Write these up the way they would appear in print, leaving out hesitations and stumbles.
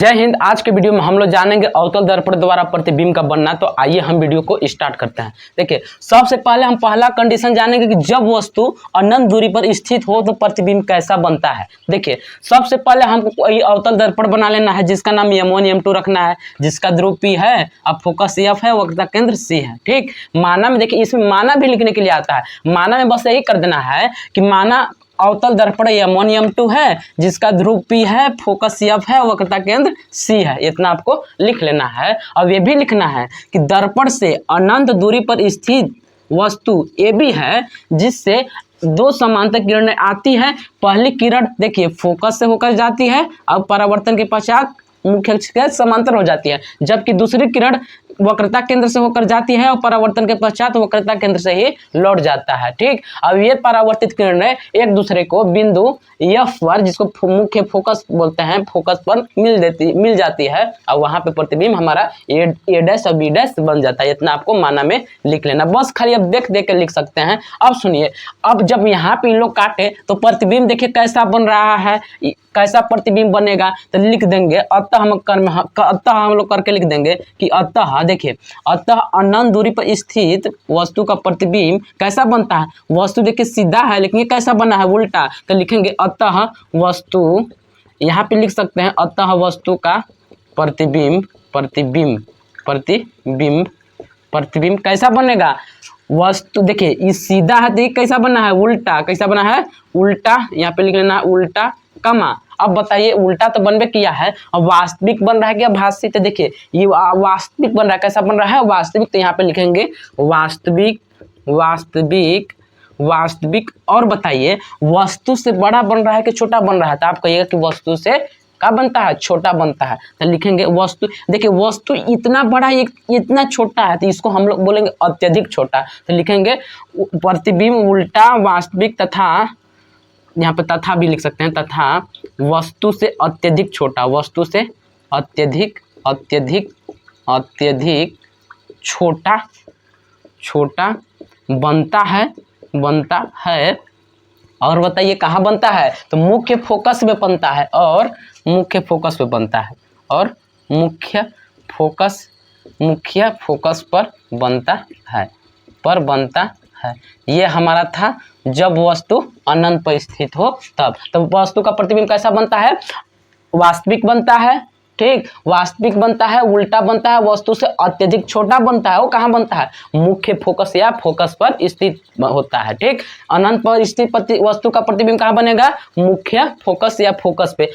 जय हिंद। आज के वीडियो में हम लोग जानेंगे अवतल दर्पण द्वारा प्रतिबिंब का बनना। तो आइए हम वीडियो को स्टार्ट करते हैं। देखिए, सबसे पहले हम पहला कंडीशन जानेंगे कि जब वस्तु अनंत दूरी पर स्थित हो तो प्रतिबिंब कैसा बनता है। देखिए, सबसे पहले हमको अवतल दर्पण बना लेना है जिसका नाम M1 M2 रखना है, जिसका ध्रुव P है, अब फोकस F है, वक्रता केंद्र C है। ठीक, माना में देखिए, इसमें माना भी लिखने के लिए आता है। माना में बस यही कर देना है कि माना अवतल दर्पण M1 M2 है, जिसका ध्रुव P है, फोकस F है, वक्रता केंद्र C है। इतना आपको लिख लेना है। अब ये भी लिखना है कि दर्पण से अनंत दूरी पर स्थित वस्तु AB है, जिससे दो समांतर किरणें आती है। पहली किरण देखिए फोकस से होकर जाती है, अब परावर्तन के पश्चात मुख्य अक्ष के समांतर हो जाती है, जबकि दूसरी किरण वक्रता केंद्र से होकर जाती है और परावर्तन के पश्चात वक्रता केंद्र से ही लौट जाता है। ठीक, अब ये परावर्तित किरणें एक दूसरे को बिंदु F पर, जिसको मुख्य फोकस बोलते हैं, फोकस पर मिल जाती है और वहां पे प्रतिबिंब हमारा A डैश और B डैश बन जाता है। इतना आपको माना में लिख लेना, बस खाली अब देख के लिख सकते हैं। अब सुनिए, अब जब यहाँ पे इन लोग काटे तो प्रतिबिंब देखिए कैसा बन रहा है, कैसा प्रतिबिंब बनेगा। तो लिख देंगे अतः हम लोग करके लिख देंगे कि अतः देखिए, अतः अनंत दूरी पर स्थित वस्तु का प्रतिबिंब कैसा बनता है। वस्तु देखिए सीधा है, लेकिन ये कैसा बना है, उल्टा। तो लिखेंगे अतः वस्तु, यहाँ पे लिख सकते हैं अतः वस्तु का प्रतिबिंब कैसा बनेगा। वस्तु देखिए ये सीधा है, देखिए कैसा बना है, उल्टा। कैसा बना है, उल्टा। यहाँ पे लिख लेना है उल्टा कमा। अब बताइए, उल्टा तो बनबे किया है, अब वास्तविक बन रहा है क्या भाष्य। तो देखिए ये वास्तविक बन रहा है, कैसा बन रहा है, वास्तविक। तो यहाँ पे लिखेंगे वास्तविक। और बताइए वस्तु से बड़ा बन रहा है कि छोटा बन रहा है। तो आप कहिएगा कि वस्तु से क्या बनता है, छोटा बनता है। तो लिखेंगे वस्तु, देखिए वस्तु इतना बड़ा इतना छोटा है, तो इसको हम लोग बोलेंगे अत्यधिक छोटा। तो लिखेंगे प्रतिबिंब उल्टा वास्तविक, तथा यहाँ पे तथा भी लिख सकते हैं, तथा वस्तु से अत्यधिक छोटा, वस्तु से अत्यधिक छोटा बनता है। और बताइए कहाँ बनता है, तो मुख्य फोकस में बनता है, और मुख्य फोकस पर बनता है। ये हमारा था जब वस्तु अनंत पर स्थित हो तब। तो वस्तु का प्रतिबिंब कैसा बनता है, वास्तविक बनता है। ठीक, वास्तविक बनता है, उल्टा बनता है, वस्तु से अत्यधिक छोटा बनता है। वो कहाँ बनता है, मुख्य फोकस या फोकस पर स्थित होता है। ठीक, अनंत पर स्थित वस्तु का प्रतिबिंब कहाँ बनेगा, मुख्य फोकस या फोकस पे।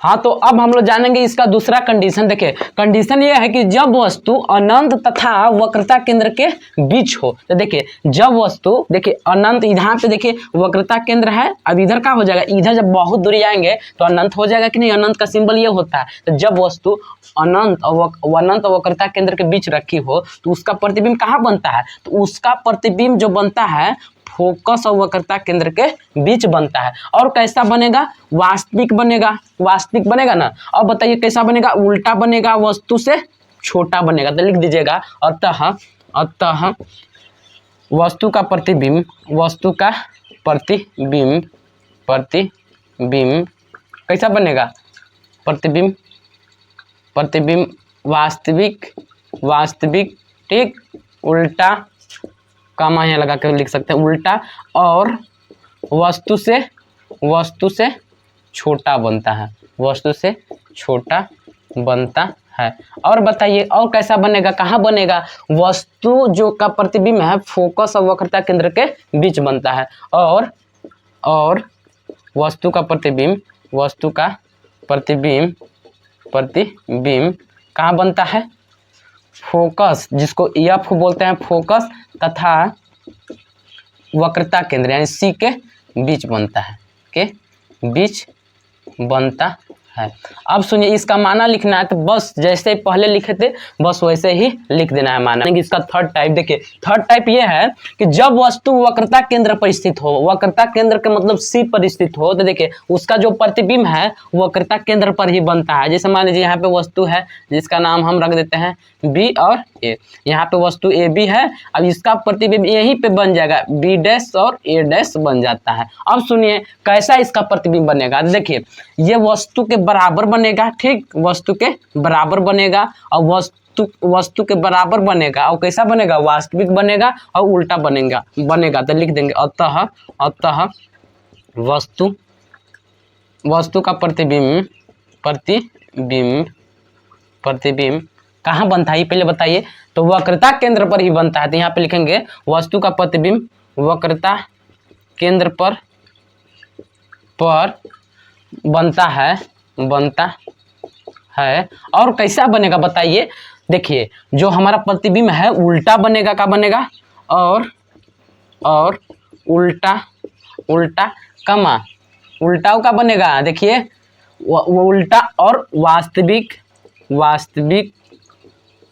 हाँ, तो अब हम लोग जानेंगे इसका दूसरा कंडीशन। देखिए, कंडीशन ये है कि जब वस्तु अनंत तथा वक्रता केंद्र के बीच हो। तो देखिए, जब वस्तु देखिए अनंत, यहाँ पे देखिए वक्रता केंद्र है, अब इधर का हो जाएगा, इधर जब बहुत दूरी आएंगे तो अनंत हो जाएगा कि नहीं। अनंत का सिंबल ये होता है। तो जब वस्तु अनंत और वक्रता केंद्र के बीच रखी हो तो उसका प्रतिबिंब कहाँ बनता है, तो उसका प्रतिबिंब जो बनता है फोकस और वक्रता केंद्र के बीच बनता है। और कैसा बनेगा, वास्तविक बनेगा ना। अब बताइए कैसा बनेगा, उल्टा बनेगा, वस्तु से छोटा बनेगा। तो लिख दीजिएगा अतः वस्तु का प्रतिबिंब कैसा बनेगा, प्रतिबिंब वास्तविक। ठीक, उल्टा कामा यहाँ लगा कर लिख सकते हैं, उल्टा, और वस्तु से छोटा बनता है, वस्तु से छोटा बनता है। और बताइए और कैसा बनेगा, कहाँ बनेगा, वस्तु जो का प्रतिबिंब है फोकस और वक्रता केंद्र के बीच बनता है। और वस्तु का प्रतिबिंब कहाँ बनता है, फोकस, जिसको F बोलते हैं, फोकस तथा वक्रता केंद्र यानी C के बीच बनता है, अब सुनिए इसका माना लिखना है। तो बस जैसे पहले लिखे थे बस वैसे ही लिख देना है माना। इसका थर्ड टाइप देखिए, थर्ड टाइप ये है कि जब वस्तु वक्रता केंद्र पर स्थित हो, वक्रता केंद्र का मतलब C पर स्थित हो, तो देखिए उसका जो प्रतिबिंब है वक्रता केंद्र पर ही बनता है। जैसे मान लीजिए यहाँ पे वस्तु है जिसका नाम हम रख देते हैं B और ए। यहाँ पे वस्तु ए बी है, अब इसका प्रतिबिंब यहीं पे बन जाएगा, बी डैश और ए डैश बन जाता है। अब सुनिए कैसा इसका प्रतिबिंब बनेगा। देखिए ये वस्तु के बराबर बनेगा, ठीक, वस्तु के बराबर बनेगा और वस्तु के बराबर बनेगा और कैसा बनेगा, वास्तविक बनेगा और उल्टा बनेगा। तो लिख देंगे अतः वस्तु का प्रतिबिंब कहाँ बनता है, पहले बताइए। तो वक्रता केंद्र पर ही बनता है। तो यहाँ पे लिखेंगे वस्तु का प्रतिबिंब वक्रता केंद्र पर बनता है। और कैसा बनेगा बताइए। देखिए जो हमारा प्रतिबिंब है उल्टा बनेगा, क्या बनेगा, और उल्टा कमा उल्टाओं का बनेगा। देखिए वो उल्टा और वास्तविक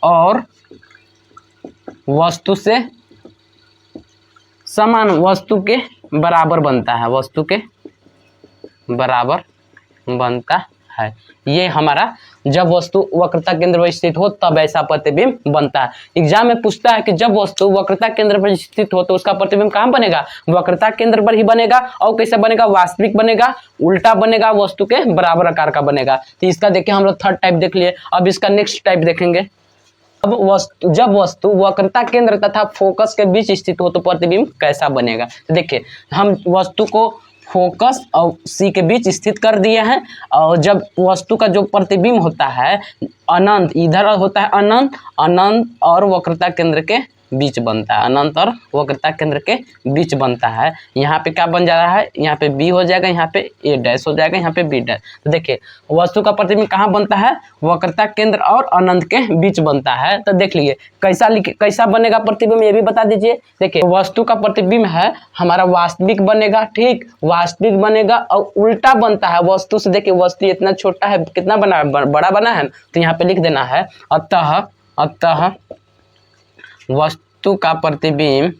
और वस्तु से समान, वस्तु के बराबर बनता है, वस्तु के बराबर बनता है। ये हमारा जब वस्तु वक्रता केंद्र पर स्थित हो तब ऐसा प्रतिबिंब बनता है। एग्जाम में पूछता है कि जब वस्तु वक्रता केंद्र पर स्थित हो तो उसका प्रतिबिंब कहाँ बनेगा, वक्रता केंद्र पर ही बनेगा। और कैसा बनेगा, वास्तविक बनेगा, उल्टा बनेगा, वस्तु के बराबर आकार का बनेगा। तो इसका देखिए हम लोग थर्ड टाइप देख लिए। अब इसका नेक्स्ट टाइप देखेंगे। अब जब वस्तु वक्रता केंद्र तथा फोकस के बीच स्थित हो तो प्रतिबिंब कैसा बनेगा। तो देखिए हम वस्तु को फोकस और सी के बीच स्थित कर दिए हैं, और जब वस्तु का जो प्रतिबिंब होता है अनंत, इधर होता है अनंत और वक्रता केंद्र के बीच बनता है, अनंत और वक्रता केंद्र के बीच बनता है। यहाँ पे क्या बन जा रहा है, यहाँ पे बी हो जाएगा, यहाँ पे ए डैश हो जाएगा, यहाँ पे बी डैश। तो देखिए वस्तु का प्रतिबिंब कहाँ बनता है, वक्रता केंद्र और अनंत के बीच बनता है। तो देख लीजिए कैसा बनेगा प्रतिबिंब, ये भी बता दीजिए। देखिए वस्तु का प्रतिबिंब है हमारा वास्तविक बनेगा, ठीक, वास्तविक बनेगा और उल्टा बनता है वस्तु से। देखिए वस्तु इतना छोटा है, कितना बना, बड़ा बना है, तो यहाँ पे लिख देना है अतः वस्तु का प्रतिबिंब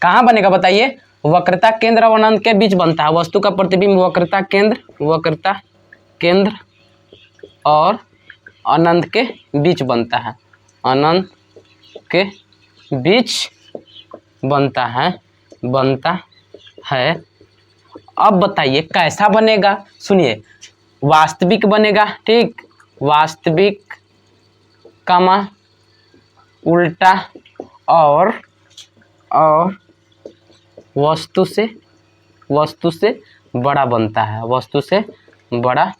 कहाँ बनेगा बताइए, वक्रता केंद्र और अनंत के बीच बनता है। वस्तु का प्रतिबिंब वक्रता केंद्र और अनंत के बीच बनता है, अनंत के बीच बनता है। अब बताइए कैसा बनेगा। सुनिए वास्तविक बनेगा, ठीक, वास्तविक कमा उल्टा और वस्तु से बड़ा बनता है, वस्तु से बड़ा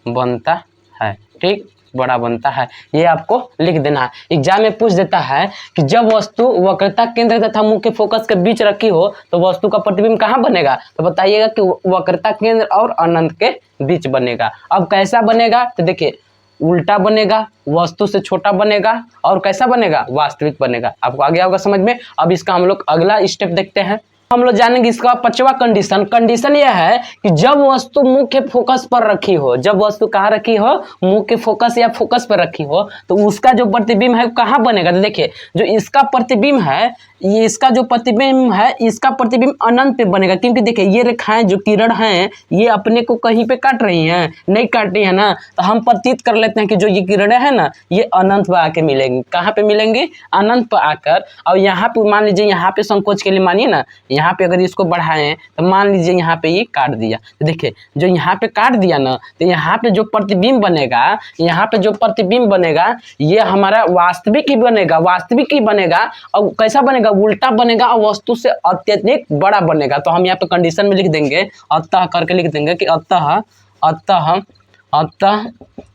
बनता है, ठीक, बड़ा बनता है। ये आपको लिख देना है। एग्जाम में पूछ देता है कि जब वस्तु वक्रता केंद्र तथा मुख्य फोकस के बीच रखी हो तो वस्तु का प्रतिबिंब कहाँ बनेगा। तो बताइएगा कि वक्रता केंद्र और अनंत के बीच बनेगा। अब कैसा बनेगा, तो देखिए उल्टा बनेगा, वस्तु से छोटा बनेगा और कैसा बनेगा, वास्तविक बनेगा। आपको आ गया होगा समझ में। अब इसका हम लोग अगला स्टेप देखते हैं। हम लोग जानेंगे इसका पांचवा कंडीशन यह है कि जब वस्तु मुख्य फोकस पर रखी हो, जब वस्तु कहाँ रखी हो, मुख्य फोकस या फोकस पर रखी हो, तो उसका जो प्रतिबिंब है कहाँ बनेगा। तो देखिए जो इसका प्रतिबिंब है, ये इसका जो प्रतिबिंब है, इसका प्रतिबिंब अनंत पे बनेगा। क्योंकि देखिए ये रेखाएं जो किरण हैं ये अपने को कहीं पे काट रही हैं, नहीं काट रही है ना, तो हम प्रतीत कर लेते हैं कि जो ये किरणें हैं ना ये अनंत पर आके मिलेंगी। कहाँ पे मिलेंगी, अनंत पर आकर। और यहाँ पे मान लीजिए, यहाँ पे संकोच के लिए मानिए ना, यहाँ पे अगर इसको बढ़ाएं तो मान लीजिए यहाँ पे ये काट दिया। तो देखिए जो यहाँ पे काट दिया ना, तो यहाँ पे जो प्रतिबिंब बनेगा, यहाँ पे जो प्रतिबिंब बनेगा ये हमारा वास्तविक ही बनेगा, वास्तविक ही बनेगा। और कैसा बनेगा, उल्टा बनेगा और वस्तु से अत्यधिक बड़ा बनेगा। तो हम यहाँ पे कंडीशन में लिख देंगे, अतः करके लिख देंगे कि अतः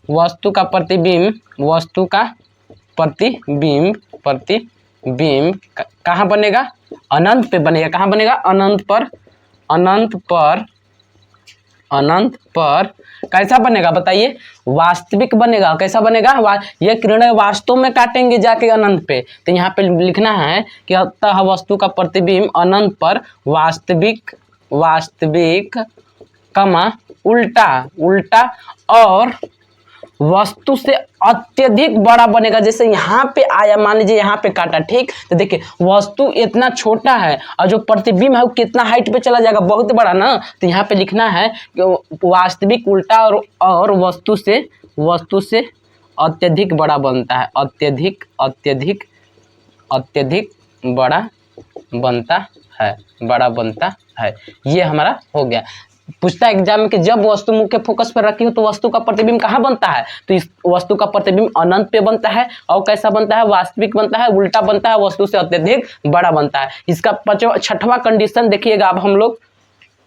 वस्तु का प्रतिबिंब कहाँ बनेगा, अनंत पे बनेगा। कहाँ बनेगा, अनंत पर कैसा बनेगा बताइए, वास्तविक बनेगा। कैसा बनेगा, ये किरणें वास्तव में काटेंगे जाके अनंत पे। तो यहाँ पे लिखना है कि अतः वस्तु का प्रतिबिंब अनंत पर वास्तविक कमा उल्टा और वस्तु से अत्यधिक बड़ा बनेगा। जैसे यहाँ पे आया, मान लीजिए यहाँ पे काटा, ठीक, तो देखिए वस्तु इतना छोटा है और जो प्रतिबिंब है वो कितना हाइट पे चला जाएगा, बहुत बड़ा ना। तो यहाँ पे लिखना है कि वास्तविक उल्टा और वस्तु से अत्यधिक बड़ा बनता है, अत्यधिक बड़ा बनता है। ये हमारा हो गया। पूछता है एग्जाम में कि जब वस्तु मुख्य फोकस पर रखी हो तो वस्तु का प्रतिबिंब कहाँ बनता है, तो इस वस्तु का प्रतिबिंब अनंत पे बनता है। और कैसा बनता है, वास्तविक बनता है, उल्टा बनता है, वस्तु से अत्यधिक बड़ा बनता है। इसका छठवां कंडीशन देखिएगा अब हम लोग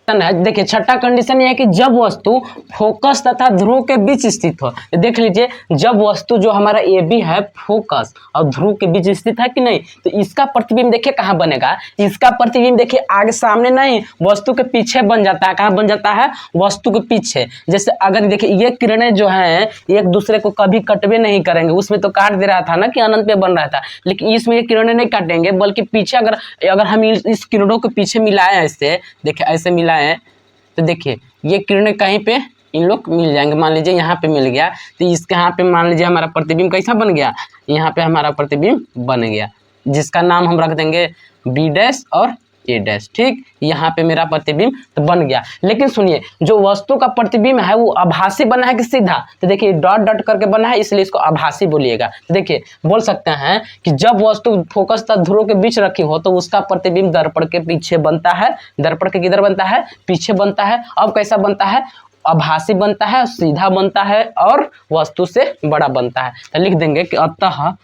है। देखिए छठा कंडीशन ये है कि जब वस्तु फोकस तथा ध्रुव के बीच स्थित हो। देख लीजिए, जब वस्तु जो हमारा ए बी है फोकस और ध्रुव के बीच स्थित है कि नहीं, तो इसका प्रतिबिंब देखिए कहाँ बनेगा। इसका प्रतिबिंब देखिए आगे सामने नहीं, वस्तु के पीछे बन जाता है। कहाँ बन जाता है, वस्तु के पीछे। जैसे अगर देखिए ये किरणें जो हैं एक दूसरे को कभी कटवे नहीं करेंगे, उसमें तो काट दे रहा था ना कि अनंत पे बन रहा था, लेकिन इसमें ये किरणें नहीं काटेंगे, बल्कि पीछे अगर हम इस किरणों के पीछे मिलाएं, ऐसे देखिए ऐसे मिलाएं तो देखिए ये किरणें कहीं पे इन लोग मिल जाएंगे। मान लीजिए यहाँ पे मिल गया, तो इसके यहाँ पे मान लीजिए हमारा प्रतिबिंब कैसा बन गया, यहाँ पे हमारा प्रतिबिंब बन गया, जिसका नाम हम रख देंगे बी डैश और ए डैश। ठीक, यहाँ पे मेरा प्रतिबिंब तो बन गया। लेकिन सुनिए, जो वस्तु का प्रतिबिंब है वो आभासी बना है कि सीधा, तो देखिए डॉट डॉट करके बना है, इसलिए इसको आभासी बोलिएगा। तो देखिए बोल सकते हैं कि जब वस्तु फोकस तथा ध्रुव के बीच रखी हो तो उसका प्रतिबिंब दर्पण के पीछे बनता है। दर्पण के किधर बनता है, पीछे बनता है। अब कैसा बनता है, आभासी बनता है, सीधा बनता है और वस्तु से बड़ा बनता है। तो लिख देंगे कि अतः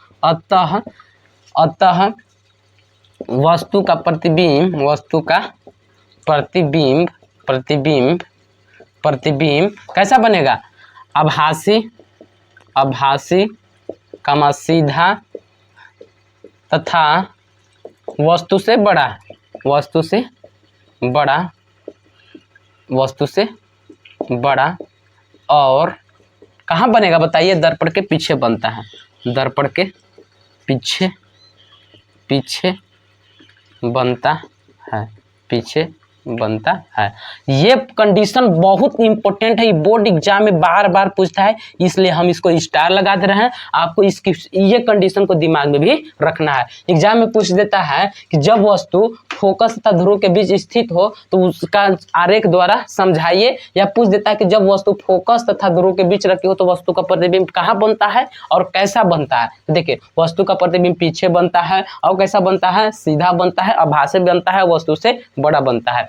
वस्तु का प्रतिबिंब कैसा बनेगा, आभासी कमा सीधा तथा वस्तु से बड़ा और कहाँ बनेगा बताइए, दर्पण के पीछे बनता है। दर्पण के पीछे बनता है। ये कंडीशन बहुत इंपॉर्टेंट है, बोर्ड एग्जाम में बार बार पूछता है, इसलिए हम इसको स्टार लगा दे रहे हैं। आपको इसकी ये कंडीशन को दिमाग में भी रखना है। एग्जाम में पूछ देता है कि जब वस्तु फोकस तथा ध्रुव के बीच स्थित हो तो उसका आरेख द्वारा समझाइए, या पूछ देता है कि जब वस्तु फोकस तथा ध्रुव के बीच रखी हो तो वस्तु का प्रतिबिंब कहाँ बनता है और कैसा बनता है। देखिए वस्तु का प्रतिबिंब पीछे बनता है और कैसा बनता है, सीधा बनता है, आभासी बनता है, वस्तु से बड़ा बनता है।